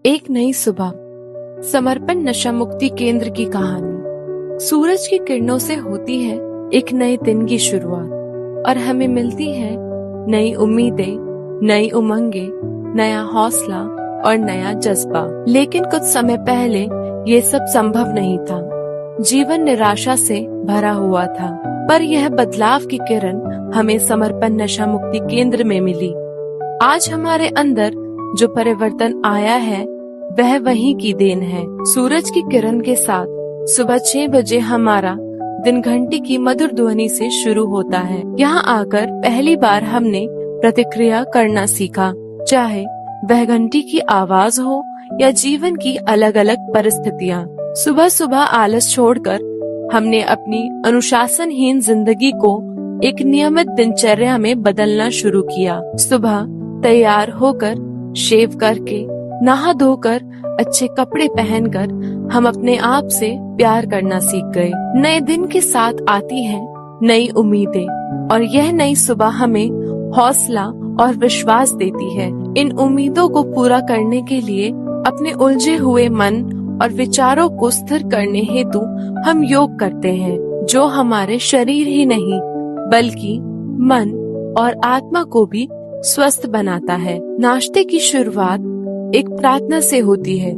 एक नई सुबह। समर्पण नशा मुक्ति केंद्र की कहानी। सूरज की किरणों से होती है एक नए दिन की शुरुआत और हमें मिलती है नई उम्मीदें, नई उमंगें, नया हौसला और नया जज्बा। लेकिन कुछ समय पहले ये सब संभव नहीं था। जीवन निराशा से भरा हुआ था, पर यह बदलाव की किरण हमें समर्पण नशा मुक्ति केंद्र में मिली। आज हमारे अंदर जो परिवर्तन आया है वह वहीं की देन है। सूरज की किरण के साथ सुबह 6 बजे हमारा दिन घंटी की मधुर ध्वनि से शुरू होता है। यहाँ आकर पहली बार हमने प्रतिक्रिया करना सीखा, चाहे वह घंटी की आवाज हो या जीवन की अलग अलग परिस्थितियाँ। सुबह सुबह आलस छोड़कर हमने अपनी अनुशासनहीन जिंदगी को एक नियमित दिनचर्या में बदलना शुरू किया। सुबह तैयार होकर, शेव करके, नहा धोकर, अच्छे कपड़े पहनकर हम अपने आप से प्यार करना सीख गए। नए दिन के साथ आती है नई उम्मीदें और यह नई सुबह हमें हौसला और विश्वास देती है। इन उम्मीदों को पूरा करने के लिए अपने उलझे हुए मन और विचारों को स्थिर करने हेतु हम योग करते हैं, जो हमारे शरीर ही नहीं बल्कि मन और आत्मा को भी स्वस्थ बनाता है। नाश्ते की शुरुआत एक प्रार्थना से होती है,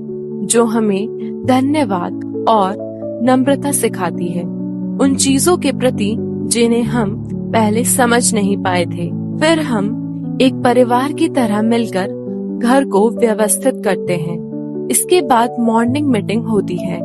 जो हमें धन्यवाद और नम्रता सिखाती है उन चीजों के प्रति जिन्हें हम पहले समझ नहीं पाए थे। फिर हम एक परिवार की तरह मिलकर घर को व्यवस्थित करते हैं। इसके बाद मॉर्निंग मीटिंग होती है,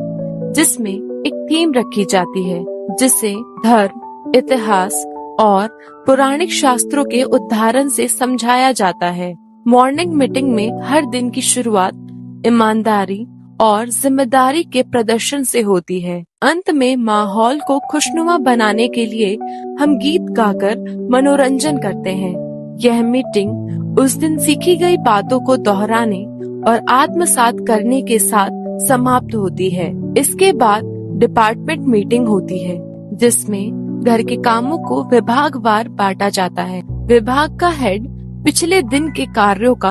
जिसमें एक थीम रखी जाती है, जिसे धर्म, इतिहास और पौराणिक शास्त्रों के उदाहरण से समझाया जाता है। मॉर्निंग मीटिंग में हर दिन की शुरुआत ईमानदारी और जिम्मेदारी के प्रदर्शन से होती है। अंत में माहौल को खुशनुमा बनाने के लिए हम गीत गाकर मनोरंजन करते हैं। यह मीटिंग उस दिन सीखी गई बातों को दोहराने और आत्मसात करने के साथ समाप्त होती है। इसके बाद डिपार्टमेंट मीटिंग होती है, जिसमें घर के कामों को विभागवार बांटा जाता है। विभाग का हेड पिछले दिन के कार्यों का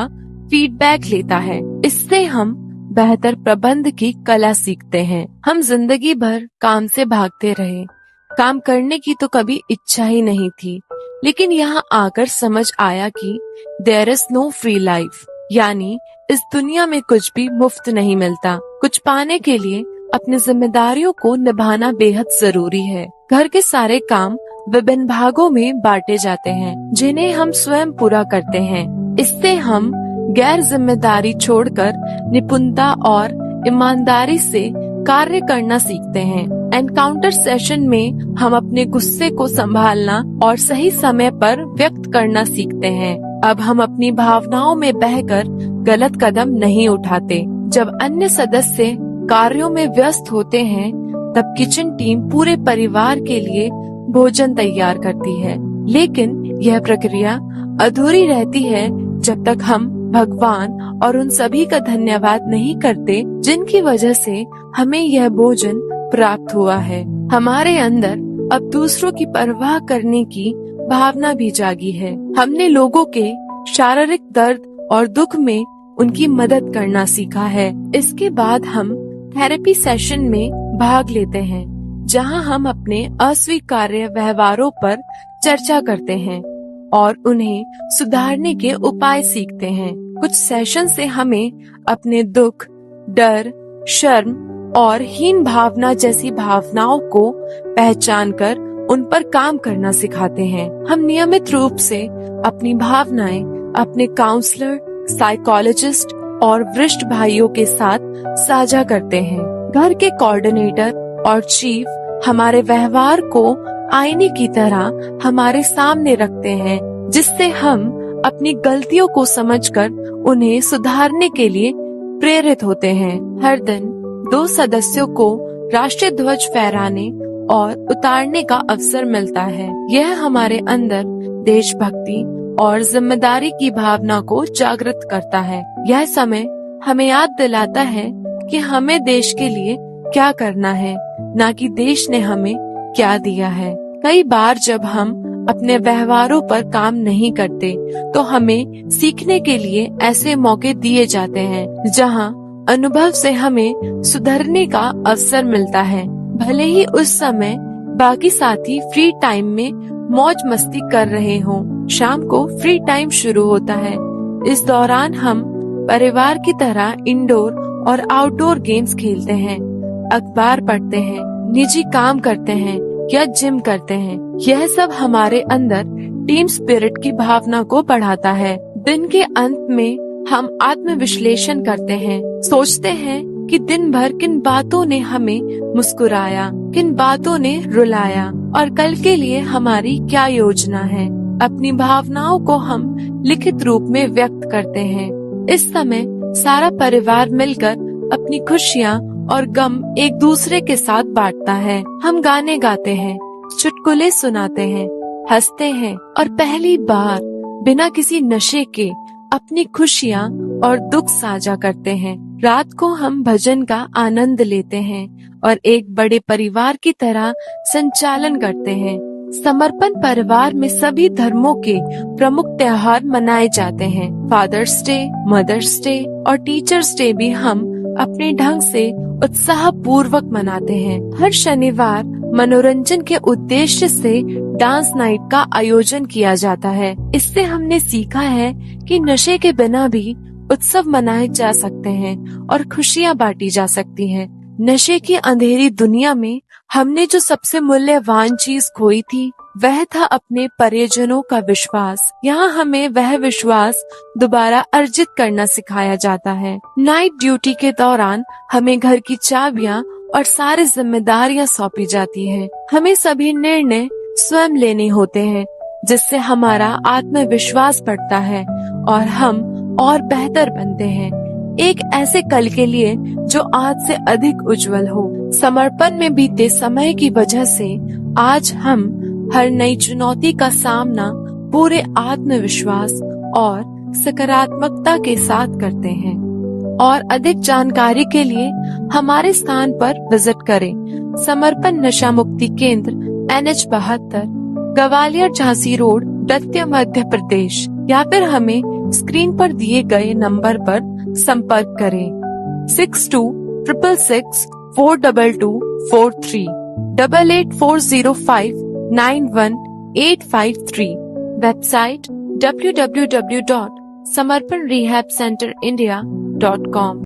फीडबैक लेता है। इससे हम बेहतर प्रबंध की कला सीखते हैं। हम जिंदगी भर काम से भागते रहे। काम करने की तो कभी इच्छा ही नहीं थी, लेकिन यहाँ आकर समझ आया कि there is no free life, यानी इस दुनिया में कुछ भी मुफ्त नहीं मिलता। कुछ पाने के लिए अपनी जिम्मेदारियों को निभाना बेहद जरूरी है। घर के सारे काम विभिन्न भागों में बांटे जाते हैं, जिन्हें हम स्वयं पूरा करते हैं। इससे हम गैर जिम्मेदारी छोड़कर निपुणता और ईमानदारी से कार्य करना सीखते हैं। एनकाउंटर सेशन में हम अपने गुस्से को संभालना और सही समय पर व्यक्त करना सीखते हैं। अब हम अपनी भावनाओं में बहकर गलत कदम नहीं उठाते। जब अन्य सदस्य कार्यों में व्यस्त होते हैं, तब किचन टीम पूरे परिवार के लिए भोजन तैयार करती है। लेकिन यह प्रक्रिया अधूरी रहती है जब तक हम भगवान और उन सभी का धन्यवाद नहीं करते, जिनकी वजह से हमें यह भोजन प्राप्त हुआ है। हमारे अंदर अब दूसरों की परवाह करने की भावना भी जागी है। हमने लोगों के शारीरिक दर्द और दुख में उनकी मदद करना सीखा है। इसके बाद हम थेरेपी सेशन में भाग लेते हैं, जहां हम अपने अस्वीकार्य व्यवहारों पर चर्चा करते हैं और उन्हें सुधारने के उपाय सीखते हैं। कुछ सेशन से हमें अपने दुख, डर, शर्म और हीन भावना जैसी भावनाओं को पहचानकर उन पर काम करना सिखाते हैं। हम नियमित रूप से अपनी भावनाएं अपने काउंसलर, साइकोलॉजिस्ट और वरिष्ठ भाइयों के साथ साझा करते हैं। घर के कोऑर्डिनेटर और चीफ हमारे व्यवहार को आईने की तरह हमारे सामने रखते हैं, जिससे हम अपनी गलतियों को समझकर उन्हें सुधारने के लिए प्रेरित होते हैं। हर दिन 2 सदस्यों को राष्ट्रीय ध्वज फहराने और उतारने का अवसर मिलता है। यह हमारे अंदर देशभक्ति और जिम्मेदारी की भावना को जागृत करता है। यह समय हमें याद दिलाता है कि हमें देश के लिए क्या करना है, न कि देश ने हमें क्या दिया है। कई बार जब हम अपने व्यवहारों पर काम नहीं करते तो हमें सीखने के लिए ऐसे मौके दिए जाते हैं जहां अनुभव से हमें सुधरने का अवसर मिलता है। भले ही उस समय बाकी साथी फ्री टाइम में मौज मस्ती कर रहे हों, शाम को फ्री टाइम शुरू होता है। इस दौरान हम परिवार की तरह इंडोर और आउटडोर गेम्स खेलते हैं, अखबार पढ़ते हैं, निजी काम करते हैं या जिम करते हैं। यह सब हमारे अंदर टीम स्पिरिट की भावना को बढ़ाता है। दिन के अंत में हम आत्मविश्लेषण करते हैं, सोचते हैं कि दिन भर किन बातों ने हमें मुस्कुराया, किन बातों ने रुलाया और कल के लिए हमारी क्या योजना है। अपनी भावनाओं को हम लिखित रूप में व्यक्त करते हैं। इस समय सारा परिवार मिलकर अपनी खुशियाँ और गम एक दूसरे के साथ बांटता है। हम गाने गाते हैं, चुटकुले सुनाते हैं, हंसते हैं और पहली बार बिना किसी नशे के अपनी खुशियाँ और दुख साझा करते हैं। रात को हम भजन का आनंद लेते हैं और एक बड़े परिवार की तरह संचालन करते हैं। समर्पण परिवार में सभी धर्मों के प्रमुख त्योहार मनाए जाते हैं। फादर्स डे, मदर्स डे और टीचर्स डे भी हम अपने ढंग से उत्साह पूर्वक मनाते हैं। हर शनिवार मनोरंजन के उद्देश्य से डांस नाइट का आयोजन किया जाता है। इससे हमने सीखा है कि नशे के बिना भी उत्सव मनाए जा सकते हैं और खुशियाँ बांटी जा सकती हैं। नशे की अंधेरी दुनिया में हमने जो सबसे मूल्यवान चीज खोई थी वह था अपने परिजनों का विश्वास। यहाँ हमें वह विश्वास दोबारा अर्जित करना सिखाया जाता है। नाइट ड्यूटी के दौरान हमें घर की चाबियाँ और सारी जिम्मेदारियाँ सौंपी जाती है। हमें सभी निर्णय स्वयं लेने होते हैं, जिससे हमारा आत्मविश्वास बढ़ता है और हम और बेहतर बनते हैं, एक ऐसे कल के लिए जो आज से अधिक उज्जवल हो। समर्पण में बीते समय की वजह से आज हम हर नई चुनौती का सामना पूरे आत्मविश्वास और सकारात्मकता के साथ करते हैं। और अधिक जानकारी के लिए हमारे स्थान पर विजिट करें। समर्पण नशा मुक्ति केंद्र NH 72, ग्वालियर झांसी रोड, दतिया, मध्य प्रदेश। या फिर हमें स्क्रीन पर दिए गए नंबर पर संपर्क करें 6266642243 8840591853। Website www.samarpanrehabcenterindia.com।